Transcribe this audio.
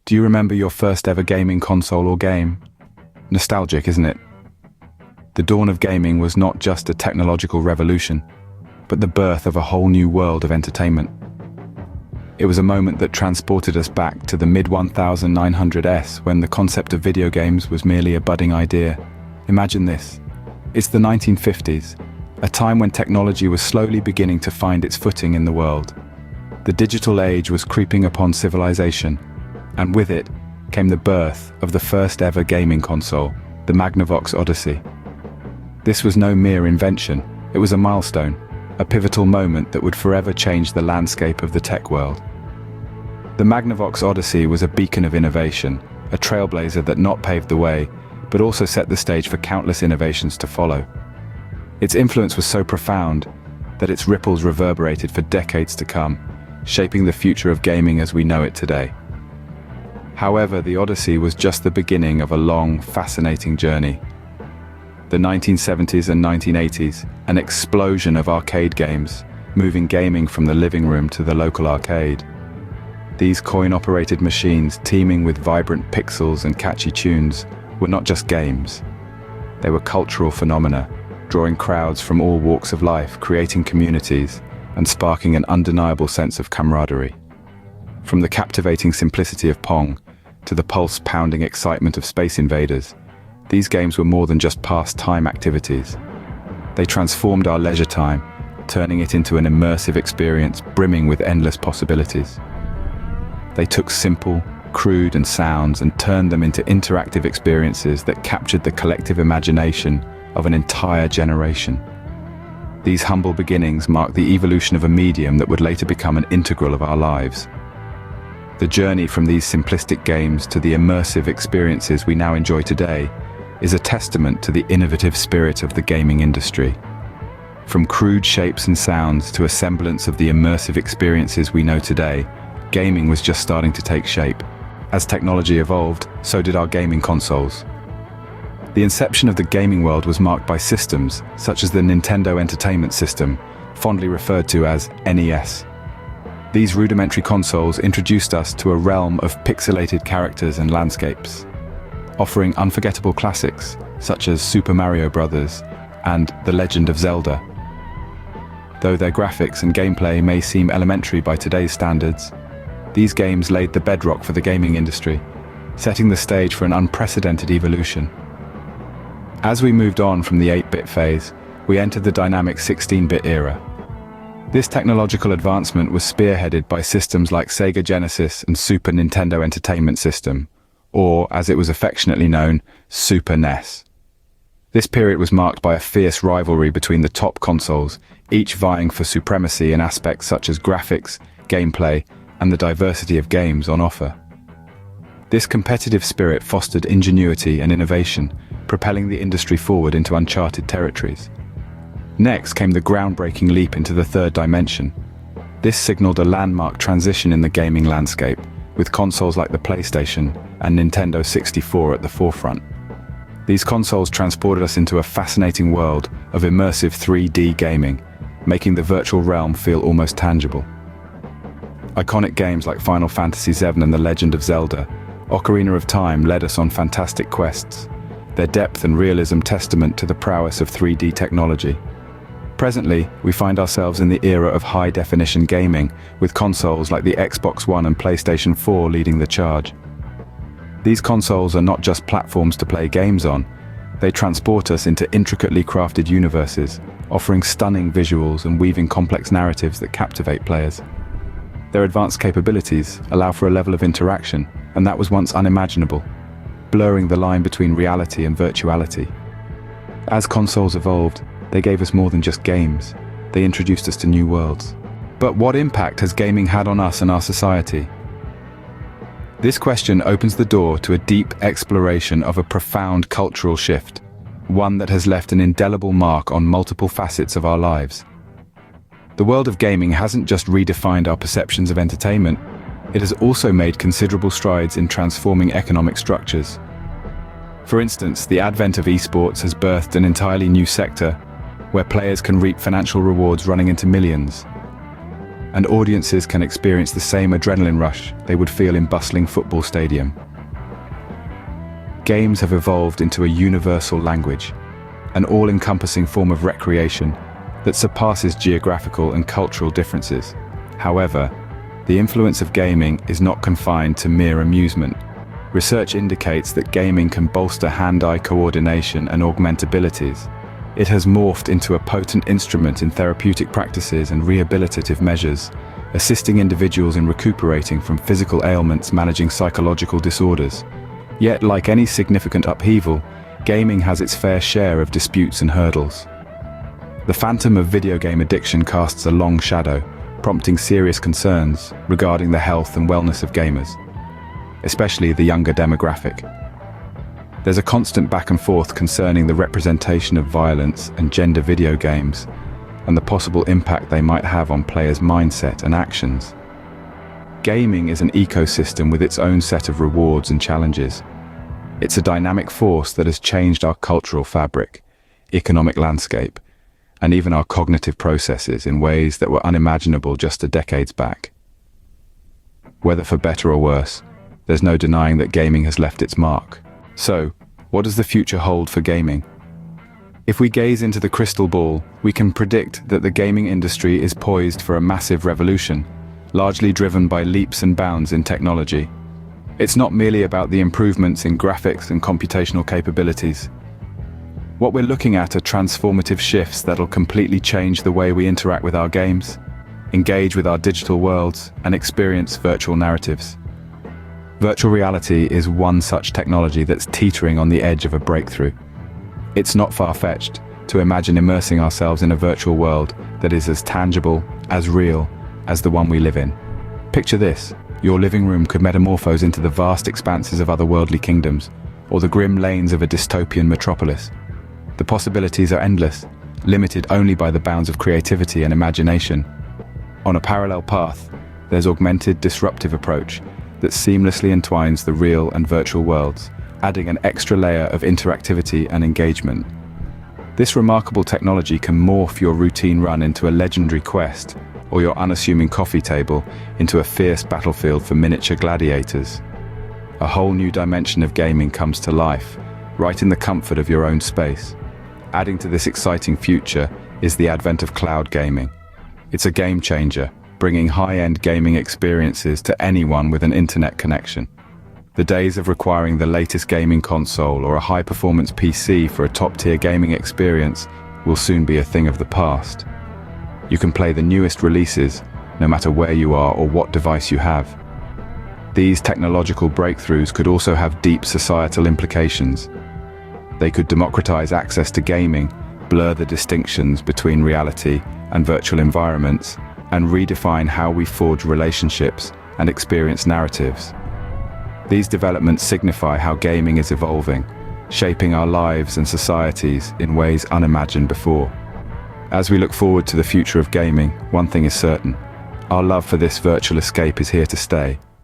Do you remember your first ever gaming console or game? Nostalgic, isn't it? The dawn of gaming was not just a technological revolution, but the birth of a whole new world of entertainment. It was a moment that transported us back to the mid-1900s when the concept of video games was merely a budding idea. Imagine this. It's the 1950s, a time when technology was slowly beginning to find its footing in the world. The digital age was creeping upon civilization, and with it came the birth of the first ever gaming console, the Magnavox Odyssey. This was no mere invention, it was a milestone, a pivotal moment that would forever change the landscape of the tech world. The Magnavox Odyssey was a beacon of innovation, a trailblazer that not paved the way, but also set the stage for countless innovations to follow. Its influence was so profound that its ripples reverberated for decades to come, shaping the future of gaming as we know it today. However, the Odyssey was just the beginning of a long, fascinating journey. The 1970s and 1980s, an explosion of arcade games, moving gaming from the living room to the local arcade. These coin-operated machines, teeming with vibrant pixels and catchy tunes, were not just games. They were cultural phenomena, drawing crowds from all walks of life, creating communities, and sparking an undeniable sense of camaraderie. From the captivating simplicity of Pong to the pulse-pounding excitement of Space Invaders, these games were more than just pastime activities. They transformed our leisure time, turning it into an immersive experience brimming with endless possibilities. They took simple, crude sounds and turned them into interactive experiences that captured the collective imagination of an entire generation. These humble beginnings marked the evolution of a medium that would later become an integral of our lives. The journey from these simplistic games to the immersive experiences we now enjoy today is a testament to the innovative spirit of the gaming industry. From crude shapes and sounds to a semblance of the immersive experiences we know today, gaming was just starting to take shape. As technology evolved, so did our gaming consoles. The inception of the gaming world was marked by systems such as the Nintendo Entertainment System, fondly referred to as NES. These rudimentary consoles introduced us to a realm of pixelated characters and landscapes, offering unforgettable classics such as Super Mario Bros. And The Legend of Zelda. Though their graphics and gameplay may seem elementary by today's standards, these games laid the bedrock for the gaming industry, setting the stage for an unprecedented evolution. As we moved on from the 8-bit phase, we entered the dynamic 16-bit era. This technological advancement was spearheaded by systems like Sega Genesis and Super Nintendo Entertainment System, or, as it was affectionately known, Super NES. This period was marked by a fierce rivalry between the top consoles, each vying for supremacy in aspects such as graphics, gameplay, and the diversity of games on offer. This competitive spirit fostered ingenuity and innovation, propelling the industry forward into uncharted territories. Next came the groundbreaking leap into the third dimension. This signaled a landmark transition in the gaming landscape, with consoles like the PlayStation and Nintendo 64 at the forefront. These consoles transported us into a fascinating world of immersive 3D gaming, making the virtual realm feel almost tangible. Iconic games like Final Fantasy VII and The Legend of Zelda, Ocarina of Time led us on fantastic quests, their depth and realism testament to the prowess of 3D technology. Presently, we find ourselves in the era of high-definition gaming, with consoles like the Xbox One and PlayStation 4 leading the charge. These consoles are not just platforms to play games on, they transport us into intricately crafted universes, offering stunning visuals and weaving complex narratives that captivate players. Their advanced capabilities allow for a level of interaction, and that was once unimaginable, blurring the line between reality and virtuality. As consoles evolved, they gave us more than just games. They introduced us to new worlds. But what impact has gaming had on us and our society? This question opens the door to a deep exploration of a profound cultural shift, one that has left an indelible mark on multiple facets of our lives. The world of gaming hasn't just redefined our perceptions of entertainment, it has also made considerable strides in transforming economic structures. For instance, the advent of esports has birthed an entirely new sector where players can reap financial rewards running into millions. and audiences can experience the same adrenaline rush they would feel in bustling football stadium. Games have evolved into a universal language, an all-encompassing form of recreation that surpasses geographical and cultural differences. However, the influence of gaming is not confined to mere amusement. Research indicates that gaming can bolster hand-eye coordination and augment abilities. It has morphed into a potent instrument in therapeutic practices and rehabilitative measures, assisting individuals in recuperating from physical ailments, managing psychological disorders. Yet, like any significant upheaval, gaming has its fair share of disputes and hurdles. The phantom of video game addiction casts a long shadow, prompting serious concerns regarding the health and wellness of gamers, especially the younger demographic. There's a constant back and forth concerning the representation of violence and gender video games, and the possible impact they might have on players' mindset and actions. Gaming is an ecosystem with its own set of rewards and challenges. It's a dynamic force that has changed our cultural fabric, economic landscape, and even our cognitive processes in ways that were unimaginable just a decades back. Whether for better or worse, there's no denying that gaming has left its mark. So, what does the future hold for gaming? If we gaze into the crystal ball, we can predict that the gaming industry is poised for a massive revolution, largely driven by leaps and bounds in technology. It's not merely about the improvements in graphics and computational capabilities. What we're looking at are transformative shifts that'll completely change the way we interact with our games, engage with our digital worlds, and experience virtual narratives. Virtual reality is one such technology that's teetering on the edge of a breakthrough. It's not far-fetched to imagine immersing ourselves in a virtual world that is as tangible, as real, as the one we live in. Picture this: your living room could metamorphose into the vast expanses of otherworldly kingdoms, or the grim lanes of a dystopian metropolis. The possibilities are endless, limited only by the bounds of creativity and imagination. On a parallel path, there's augmented, disruptive approach that seamlessly entwines the real and virtual worlds, adding an extra layer of interactivity and engagement. This remarkable technology can morph your routine run into a legendary quest, or your unassuming coffee table into a fierce battlefield for miniature gladiators. A whole new dimension of gaming comes to life, right in the comfort of your own space. Adding to this exciting future is the advent of cloud gaming. It's a game changer, bringing high-end gaming experiences to anyone with an internet connection. The days of requiring the latest gaming console or a high-performance PC for a top-tier gaming experience will soon be a thing of the past. You can play the newest releases, no matter where you are or what device you have. These technological breakthroughs could also have deep societal implications. They could democratize access to gaming, blur the distinctions between reality and virtual environments, and redefine how we forge relationships and experience narratives. These developments signify how gaming is evolving, shaping our lives and societies in ways unimagined before. As we look forward to the future of gaming, one thing is certain: our love for this virtual escape is here to stay.